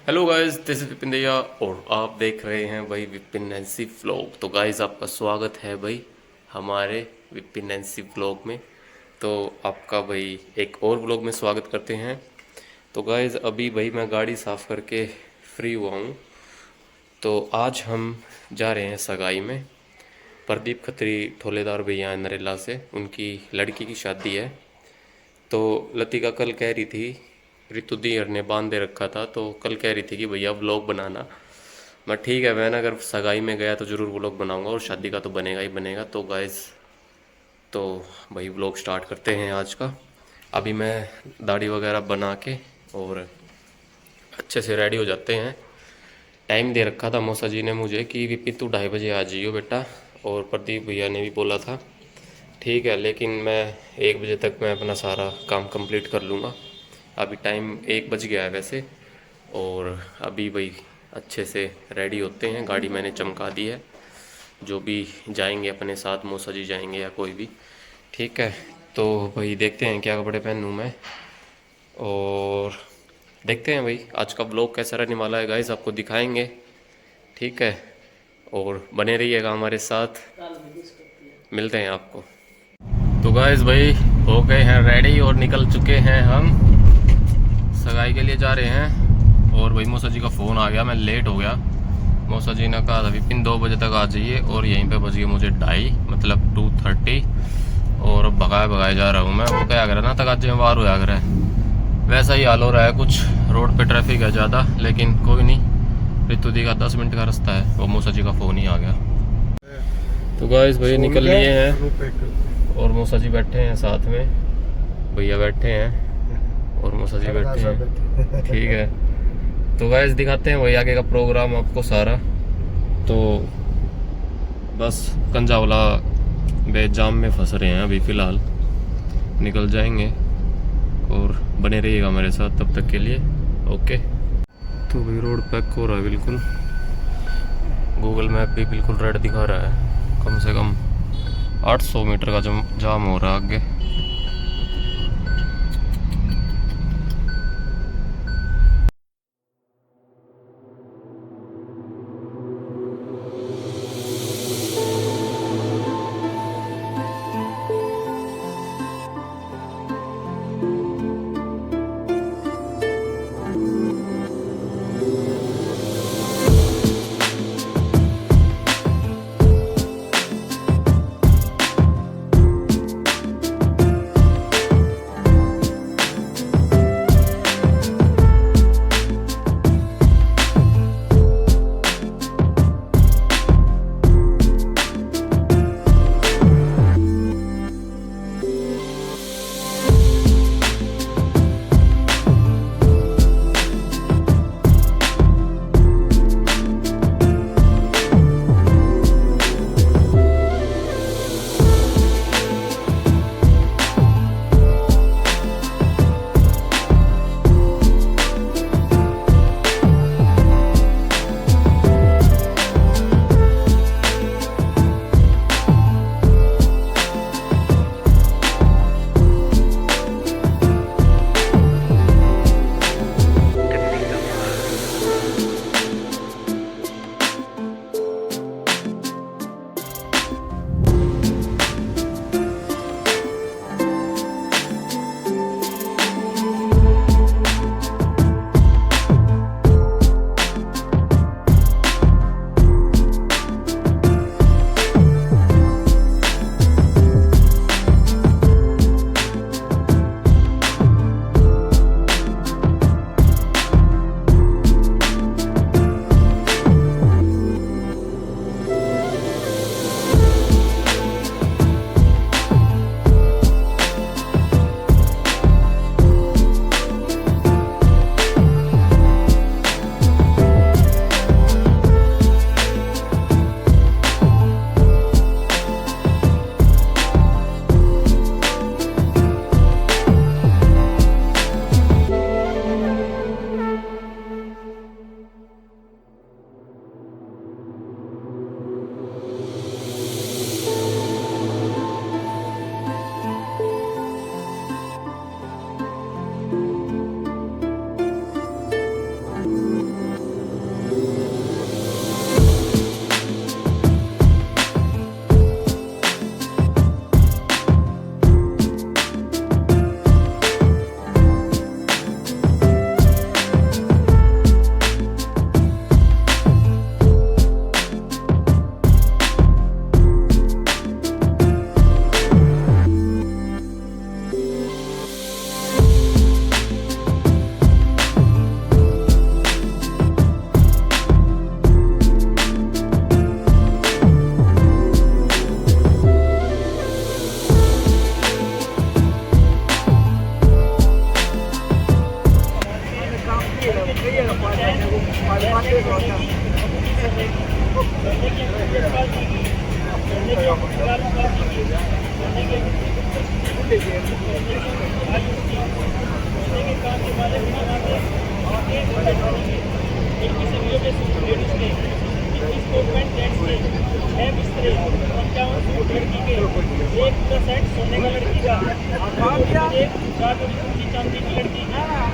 Hello guys, this is Vipin दैया और आप देख रहे हैं भाई विपिन नैन्सी व्लॉग। तो गाइस आपका स्वागत है भाई हमारे विपिन नैन्सी व्लॉग में। तो आपका भाई एक और व्लॉग में स्वागत करते हैं। तो गाइस अभी भाई मैं गाड़ी साफ़ करके फ्री हुआ हूँ। तो आज हम जा रहे हैं सगाई में। प्रदीप खत्री ठोलेदार भैया हैं नरेला से, उनकी लड़की की शादी है। तो लतिका कल कह रही थी, रितु दीयर ने बांध दे रखा था, तो कल कह रही थी कि भैया व्लॉग बनाना। मैं ठीक है, मैं ना अगर सगाई में गया तो ज़रूर व्लॉग बनाऊंगा और शादी का तो बनेगा ही बनेगा। तो गाइस तो भाई व्लॉग स्टार्ट करते हैं आज का। अभी मैं दाढ़ी वगैरह बना के और अच्छे से रेडी हो जाते हैं। टाइम दे रखा था मौसा जी ने मुझे कि विपिन तू 2:30 बजे आ जाइयो बेटा, और प्रदीप भैया ने भी बोला था ठीक है, लेकिन मैं 1 बजे तक मैं अपना सारा काम कंप्लीट कर लूँगा। अभी टाइम 1 बज गया है वैसे। और अभी भाई अच्छे से रेडी होते हैं, गाड़ी मैंने चमका दी है। जो भी जाएंगे अपने साथ, मौसा जी जाएंगे या कोई भी, ठीक है। तो भाई देखते हैं क्या कपड़े पहनूँ मैं, और देखते हैं भाई आज का ब्लॉग कैसा रहने वाला है। गाइस आपको दिखाएंगे, ठीक है, और बने रहिएगा हमारे साथ। मिलते हैं आपको। तो गाइस भाई हो गए हैं रेडी और निकल चुके हैं हम, सगाई के लिए जा रहे हैं। और भाई मौसा जी का फ़ोन आ गया, मैं लेट हो गया। मौसा जी ने कहा था विपिन 2 बजे तक आ जाइए, और यहीं पे बज गए मुझे 2:30, मतलब 2:30। और अब भगाए भगाए जा रहा हूँ मैं। वो क्या करा ना तक आज वार होया करे, वैसा ही हाल हो रहा है कुछ। रोड पे ट्रैफिक है ज़्यादा, लेकिन कोई नहीं। रितु दी का 10 मिनट का रास्ता है, वो मौसा जी का फ़ोन ही आ गया। तो गाइस भाई निकल लिए हैं, और मौसा जी बैठे हैं साथ में, भैया बैठे हैं और मौसा जी बैठे हैं, ठीक है। तो गाइस दिखाते हैं वही आगे का प्रोग्राम आपको सारा। तो बस कंजावला बे जाम में फंस रहे हैं अभी फ़िलहाल, निकल जाएंगे। और बने रहिएगा मेरे साथ तब तक के लिए, ओके। तो भाई रोड पैक हो रहा है बिल्कुल, गूगल मैप भी बिल्कुल रेड दिखा रहा है। कम से कम 800 मीटर का जाम हो रहा है आगे।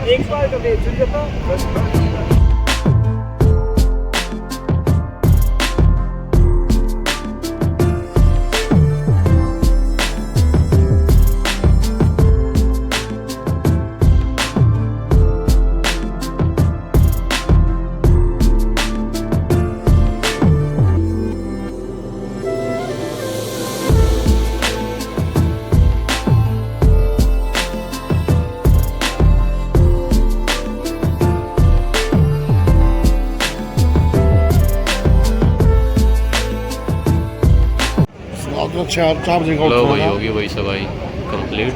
एक साल का बेच देता। लो भाई होगी भाई सगाई कंप्लीट।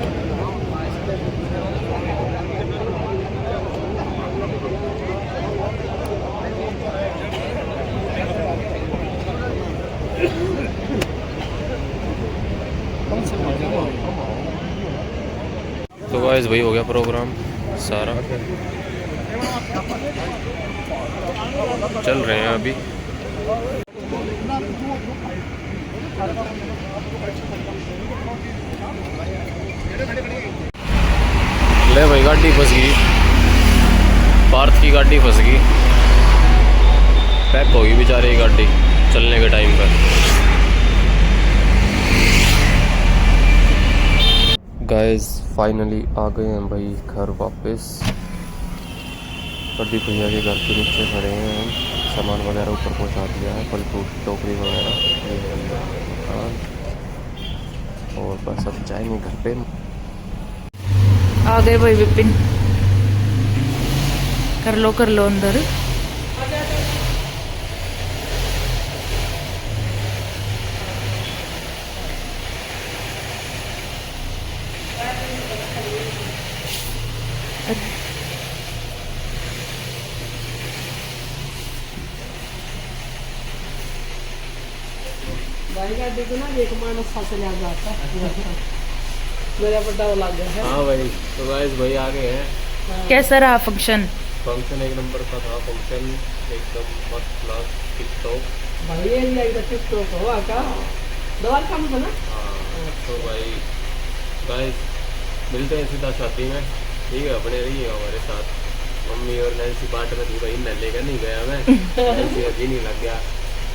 तो गाइस भाई हो गया प्रोग्राम सारा, चल रहे हैं अभी। ले भाई गाड़ी फंस गई, पार्थ की गाड़ी फंस गई, पैक होगी बेचारे की गाड़ी चलने के टाइम पर। गाइस फाइनली आ गए हैं भाई घर वापस। प्रदीप भैया के घर के नीचे खड़े हैं हम, सामान वगैरह ऊपर पहुंचा दिया है, फल फ्रूट टोकरी वगैरह ये है दुकान, और बस अब जाएंगे घर पे। आ गए भाई विपिन, कर लो अंदर। भाई का देखो ना, एक मानस फसल आ जाता है। मेरा बड़ा लग गया है। हाँ भाई तो गाइस भाई आ गए हैं। कैसा रहा फंक्शन? फंक्शन एक नंबर का था, फंक्शन एकदम फर्स्ट क्लास टिप टॉप। भाई ये नहीं आई टिकटॉक हुआ का दवा काम था ना। हाँ तो भाई गाइस मिलते हैं सीधा शादी में, ठीक है? अपने रहिए हमारे साथ। मम्मी और नैन्सी बाट में थी भाई, न लेकर नहीं गया मैं। नैन्सी का जी नहीं लग गया,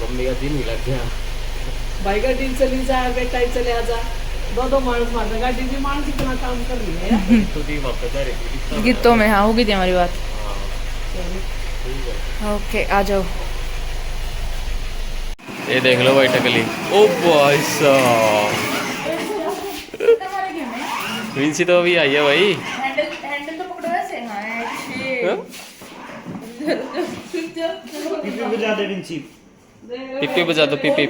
मम्मी का जी नहीं लग गया। भाई का दिन चली जा, बेटा ही चले आजा, दो मानस मारने का डी मानस इतना काम कर रही है। तो दी वापस आ रही थी गीतों में, हाँ होगी थी हमारी बात। हाँ ठीक है। ओके आ जाओ। ये देख लो भाई टकली, ओ भाई साहब विंसी तो अभी आई है भाई। हैंडल तो पकड़ो ऐसे। हाँ? बजा दे विंची, पिप्पी बजा दो, पिप्पी।